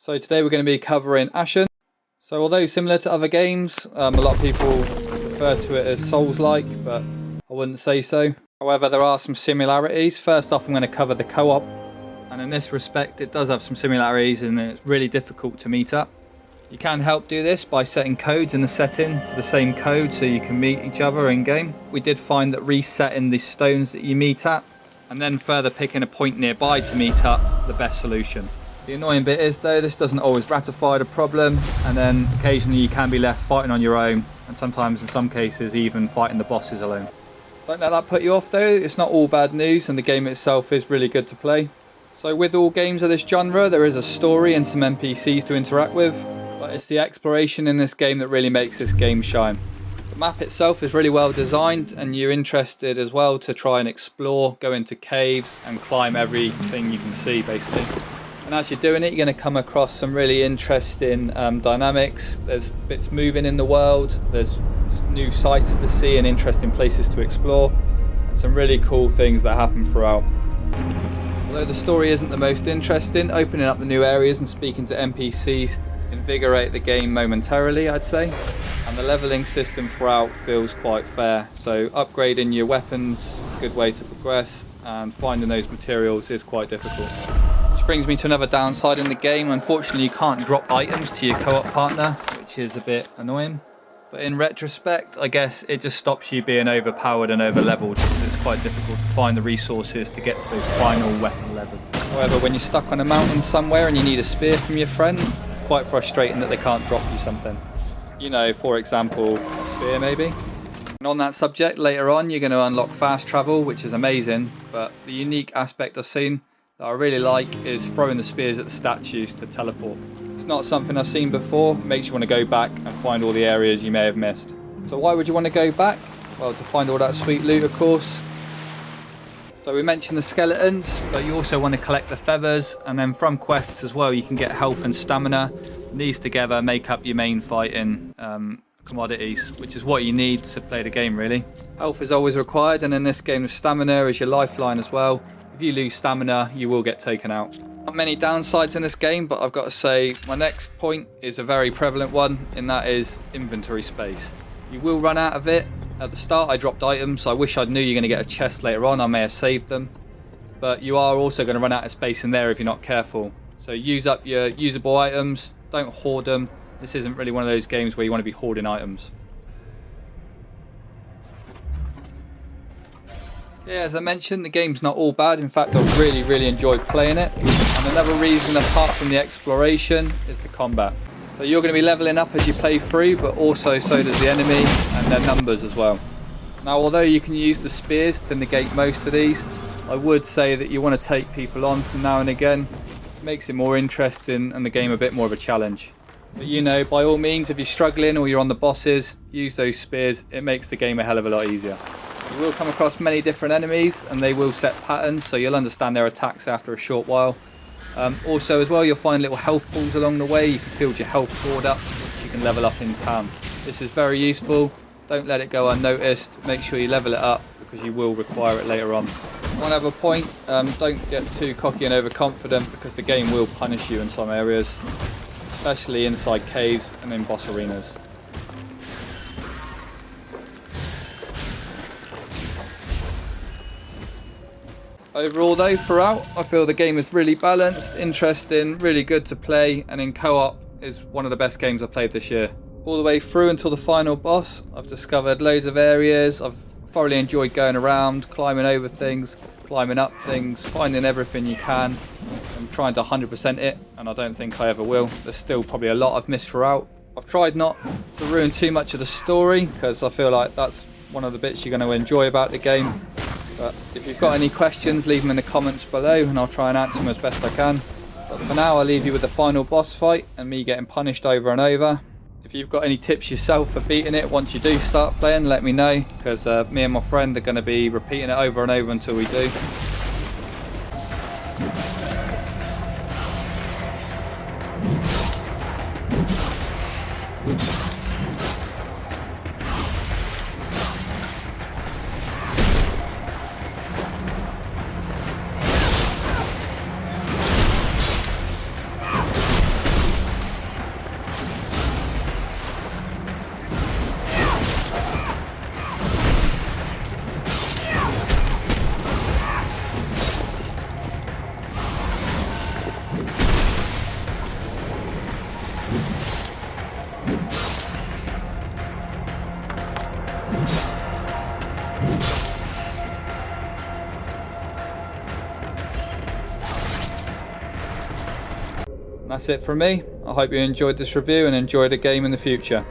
So today we're going to be covering ASHEN. So although similar to other games, a lot of people refer to it as Souls-like, but I wouldn't say so. However, there are some similarities. First off, I'm going to cover the co-op, and in this respect it does have some similarities and it's really difficult to meet up. You can help do this by setting codes in the setting to the same code so you can meet each other in game. We did find that resetting the stones that you meet at and then further picking a point nearby to meet up the best solution. The annoying bit is though, this doesn't always ratify the problem, and then occasionally you can be left fighting on your own, and sometimes in some cases even fighting the bosses alone. Don't let that put you off though, it's not all bad news and the game itself is really good to play. So with all games of this genre there is a story and some NPCs to interact with, but it's the exploration in this game that really makes this game shine. The map itself is really well designed and you're interested as well to try and explore, go into caves and climb everything you can see basically. And as you're doing it, you're going to come across some really interesting dynamics. There's bits moving in the world, there's new sights to see and interesting places to explore, and some really cool things that happen throughout. Although the story isn't the most interesting, opening up the new areas and speaking to NPCs invigorate the game momentarily, I'd say. And the leveling system throughout feels quite fair, so upgrading your weapons is a good way to progress, and finding those materials is quite difficult. Which brings me to another downside in the game. Unfortunately, you can't drop items to your co-op partner, which is a bit annoying. But in retrospect, I guess it just stops you being overpowered and over-leveled. It's quite difficult to find the resources to get to those final weapon levels. However, when you're stuck on a mountain somewhere and you need a spear from your friend, it's quite frustrating that they can't drop you something. You know, for example, a spear maybe. And on that subject, later on, you're going to unlock fast travel, which is amazing. But the unique aspect I've seen that I really like is throwing the spears at the statues to teleport. It's not something I've seen before. It makes you want to go back and find all the areas you may have missed. So why would you want to go back? Well, to find all that sweet loot, of course. So we mentioned the skeletons, but you also want to collect the feathers, and then from quests as well you can get health and stamina. And these together make up your main fighting commodities, which is what you need to play the game really. Health is always required, and in this game stamina is your lifeline as well. If you lose stamina, you will get taken out. Not many downsides in this game, but I've got to say my next point is a very prevalent one, and that is inventory space. You will run out of it. At the start I dropped items, so I wish I knew you're going to get a chest later on. I may have saved them, but you are also going to run out of space in there if you're not careful. So use up your usable items, don't hoard them. This isn't really one of those games where you want to be hoarding items. Yeah, as I mentioned, the game's not all bad. In fact, I've really enjoyed playing it. And another reason apart from the exploration is the combat. So you're going to be leveling up as you play through, but also so does the enemy and their numbers as well. Now, although you can use the spears to negate most of these, I would say that you want to take people on from now and again. It makes it more interesting and the game a bit more of a challenge. But you know, by all means, if you're struggling or you're on the bosses, use those spears. It makes the game a hell of a lot easier. You will come across many different enemies and they will set patterns, so you'll understand their attacks after a short while. Also as well, you'll find little health pools along the way. You can build your health board up, which you can level up in town. This is very useful. Don't let it go unnoticed. Make sure you level it up because you will require it later on. One other point, don't get too cocky and overconfident because the game will punish you in some areas, especially inside caves and in boss arenas. Overall though, throughout, I feel the game is really balanced, interesting, really good to play, and in co-op is one of the best games I've played this year. All the way through until the final boss, I've discovered loads of areas. I've thoroughly enjoyed going around, climbing over things, climbing up things, finding everything you can. I'm trying to 100% it, and I don't think I ever will. There's still probably a lot I've missed throughout. I've tried not to ruin too much of the story, because I feel like that's one of the bits you're going to enjoy about the game. But if you've got any questions, leave them in the comments below and I'll try and answer them as best I can. But for now, I'll leave you with the final boss fight and me getting punished over and over. If you've got any tips yourself for beating it once you do start playing, let me know, because me and my friend are going to be repeating it over and over until we do. That's it from me. I hope you enjoyed this review and enjoyed a game in the future.